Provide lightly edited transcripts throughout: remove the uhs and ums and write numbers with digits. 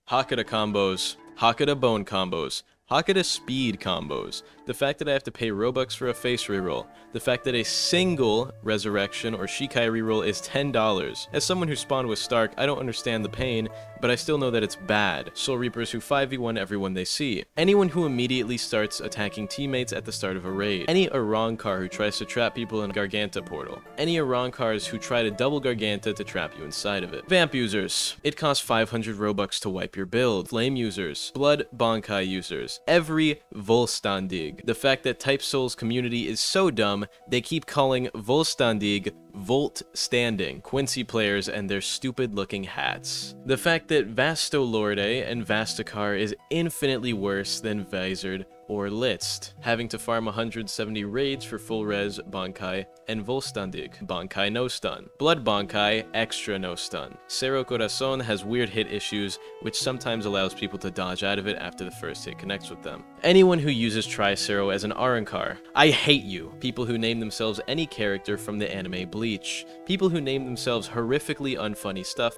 Hakata combos, Hakata bone combos, Hakata speed combos, the fact that I have to pay Robux for a face reroll, the fact that a single resurrection or Shikai reroll is $10. As someone who spawned with Stark, I don't understand the pain, but I still know that it's bad. Soul Reapers who 5v1 everyone they see. Anyone who immediately starts attacking teammates at the start of a raid. Any Reaconteur who tries to trap people in a Garganta portal. Any Reaconteurs who try to double Garganta to trap you inside of it. Vamp users. It costs 500 Robux to wipe your build. Flame users. Blood Bankai users. Every Volstandig. The fact that Type Soul's community is so dumb, they keep calling Volstandig Volt Standing. Quincy players and their stupid looking hats. The fact that Vastolorde and Vastacar is infinitely worse than Visored or Litzt, having to farm 170 raids for full res Bankai and Volstandig, Bankai no stun. Blood Bankai, extra no stun. Cero Corazon has weird hit issues, which sometimes allows people to dodge out of it after the first hit connects with them. Anyone who uses Tricero as an Reaconteur, I hate you. People who name themselves any character from the anime Bleach. People who name themselves horrifically unfunny stuff.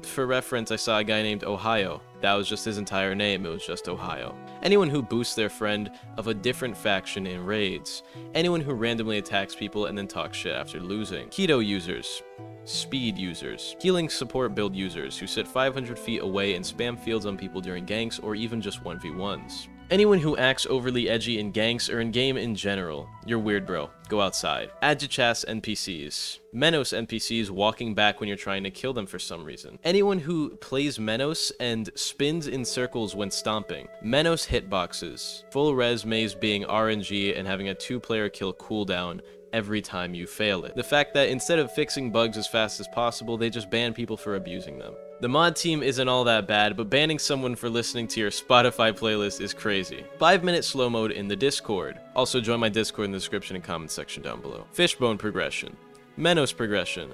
For reference, I saw a guy named Ohio. That was just his entire name, it was just Ohio. Anyone who boosts their friend of a different faction in raids. Anyone who randomly attacks people and then talks shit after losing. Keto users. Speed users. Healing support build users who sit 500 feet away and spam fields on people during ganks or even just 1v1s. Anyone who acts overly edgy in ganks or in game in general. You're weird, bro. Go outside. Adjachas NPCs. Menos NPCs walking back when you're trying to kill them for some reason. Anyone who plays Menos and spins in circles when stomping. Menos hitboxes. Full res maze being RNG and having a 2-player kill cooldown every time you fail it. The fact that instead of fixing bugs as fast as possible, they just ban people for abusing them. The mod team isn't all that bad, but banning someone for listening to your Spotify playlist is crazy. 5-minute slow mode in the Discord. Also join my Discord in the description and comment section down below. Fishbone progression. Menos progression.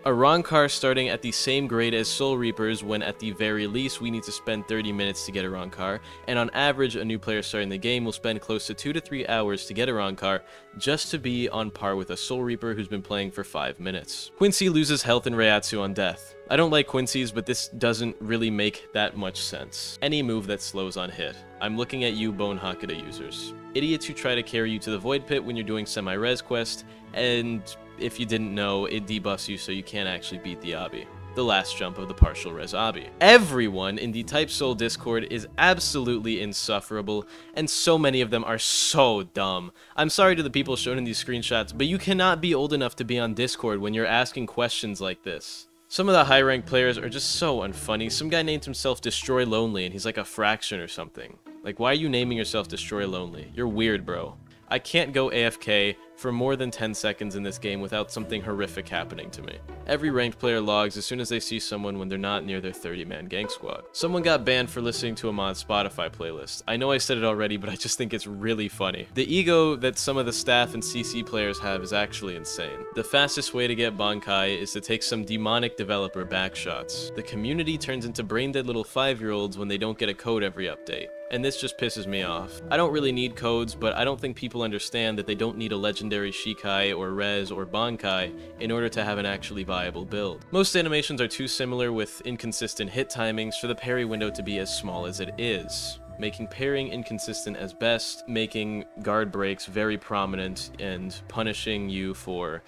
A Reaconteur starting at the same grade as Soul Reapers when at the very least we need to spend 30 minutes to get a Reaconteur, and on average a new player starting the game will spend close to 2 to 3 hours to get a Reaconteur just to be on par with a Soul Reaper who's been playing for 5 minutes. Quincy loses health in Reiatsu on death. I don't like Quincy's, but this doesn't really make that much sense. Any move that slows on hit. I'm looking at you Bone Hakata users. Idiots who try to carry you to the Void Pit when you're doing semi-res quest, and if you didn't know, it debuffs you so you can't actually beat the obby. The last jump of the partial res obby. Everyone in the Type Soul Discord is absolutely insufferable, and so many of them are so dumb. I'm sorry to the people shown in these screenshots, but you cannot be old enough to be on Discord when you're asking questions like this. Some of the high-ranked players are just so unfunny. Some guy named himself Destroy Lonely, and he's like a fraction or something. Like, why are you naming yourself Destroy Lonely? You're weird, bro. I can't go AFK for more than 10 seconds in this game without something horrific happening to me. Every ranked player logs as soon as they see someone when they're not near their 30-man gank squad. Someone got banned for listening to a mod Spotify playlist. I know I said it already, but I just think it's really funny. The ego that some of the staff and CC players have is actually insane. The fastest way to get Bankai is to take some demonic developer backshots. The community turns into brain-dead little 5-year-olds when they don't get a code every update. And this just pisses me off. I don't really need codes, but I don't think people understand that they don't need a legendary Shikai or Res or Bankai in order to have an actually viable build. Most animations are too similar with inconsistent hit timings for the parry window to be as small as it is, making parrying inconsistent as best, making guard breaks very prominent, and punishing you for,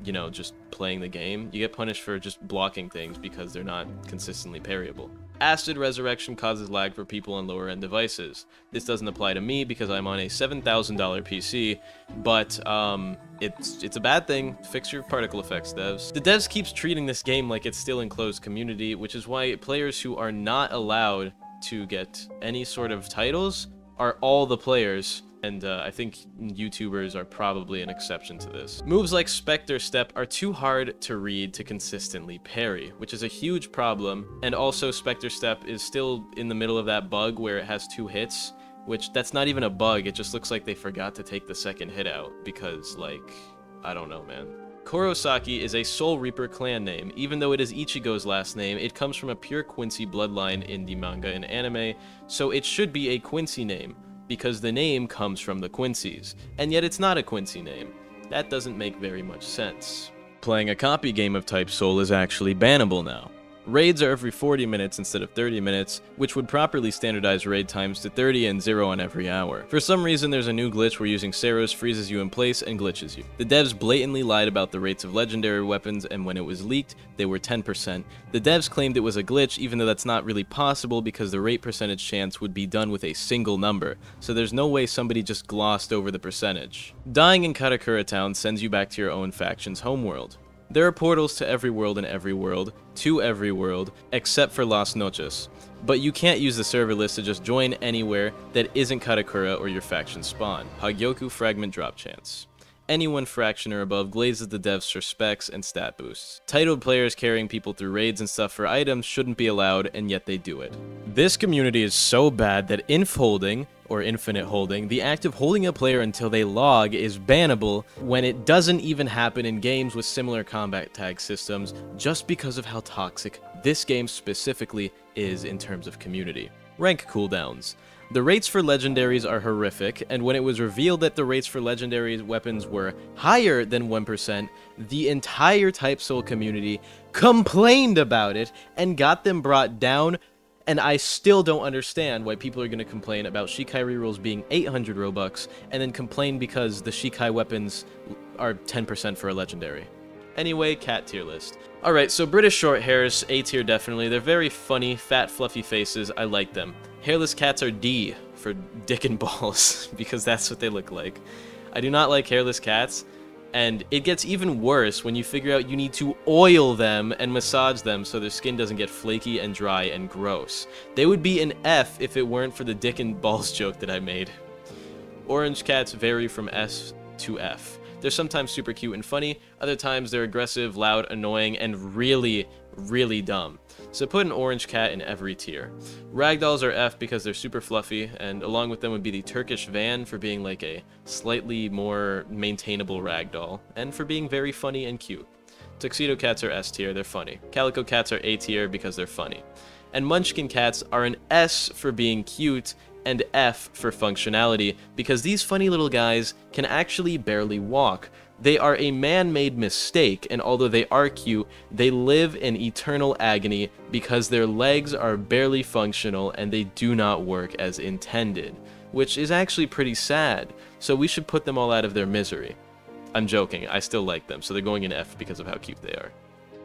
you know, just playing the game. You get punished for just blocking things because they're not consistently parryable. Acid Resurrection causes lag for people on lower end devices. This doesn't apply to me because I'm on a $7,000 PC, but it's a bad thing. Fix your particle effects, devs. The devs keeps treating this game like it's still in closed community, which is why players who are not allowed to get any sort of titles are all the players. And I think YouTubers are probably an exception to this. Moves like Spectre Step are too hard to read to consistently parry, which is a huge problem. And also Spectre Step is still in the middle of that bug where it has 2 hits, which that's not even a bug, it just looks like they forgot to take the second hit out because, like, I don't know, man. Kurosaki is a Soul Reaper clan name. Even though it is Ichigo's last name, it comes from a pure Quincy bloodline in the manga and anime, so it should be a Quincy name, because the name comes from the Quincy's, and yet it's not a Quincy name. That doesn't make very much sense. Playing a copy game of Type Soul is actually bannable now. Raids are every 40 minutes instead of 30 minutes, which would properly standardize raid times to 30 and 0 on every hour. For some reason, there's a new glitch where using Saros freezes you in place and glitches you. The devs blatantly lied about the rates of legendary weapons, and when it was leaked, they were 10%. The devs claimed it was a glitch, even though that's not really possible because the rate percentage chance would be done with a single number, so there's no way somebody just glossed over the percentage. Dying in Karakura Town sends you back to your own faction's homeworld. There are portals to every world in every world, to every world, except for Las Noches. But you can't use the server list to just join anywhere that isn't Karakura or your faction spawn. Hagyoku Fragment Drop Chance. Anyone fraction or above glazes the devs for specs and stat boosts. Titled players carrying people through raids and stuff for items shouldn't be allowed, and yet they do it. This community is so bad that inf holding, or infinite holding, the act of holding a player until they log, is bannable when it doesn't even happen in games with similar combat tag systems, just because of how toxic this game specifically is in terms of community. Rank cooldowns. The rates for legendaries are horrific, and when it was revealed that the rates for legendary weapons were higher than 1%, the entire Type Soul community complained about it and got them brought down, and I still don't understand why people are going to complain about Shikai rerolls being 800 Robux, and then complain because the Shikai weapons are 10% for a legendary. Anyway, cat tier list. Alright, so British short hairs, A tier definitely. They're very funny, fat, fluffy faces. I like them. Hairless cats are D for dick and balls, because that's what they look like. I do not like hairless cats, and it gets even worse when you figure out you need to oil them and massage them so their skin doesn't get flaky and dry and gross. They would be an F if it weren't for the dick and balls joke that I made. Orange cats vary from S to F. They're sometimes super cute and funny, other times they're aggressive, loud, annoying, and really, really dumb. So put an orange cat in every tier. Ragdolls are F because they're super fluffy, and along with them would be the Turkish van for being like a slightly more maintainable ragdoll, and for being very funny and cute. Tuxedo cats are S tier, they're funny. Calico cats are A tier because they're funny. And Munchkin cats are an S for being cute, and F for functionality, because these funny little guys can actually barely walk. They are a man-made mistake, and although they are cute, they live in eternal agony because their legs are barely functional and they do not work as intended, which is actually pretty sad, so we should put them all out of their misery. I'm joking, I still like them, so they're going in F because of how cute they are.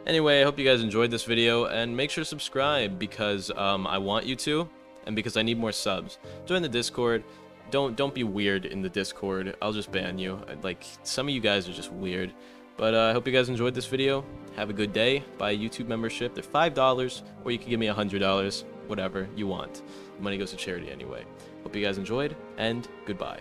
Anyway, I hope you guys enjoyed this video, and make sure to subscribe because I want you to, and because I need more subs. Join the Discord. Don't be weird in the Discord. I'll just ban you. Like, some of you guys are just weird. But I hope you guys enjoyed this video. Have a good day. Buy a YouTube membership. They're $5, or you can give me $100. Whatever you want. Money goes to charity anyway. Hope you guys enjoyed, and goodbye.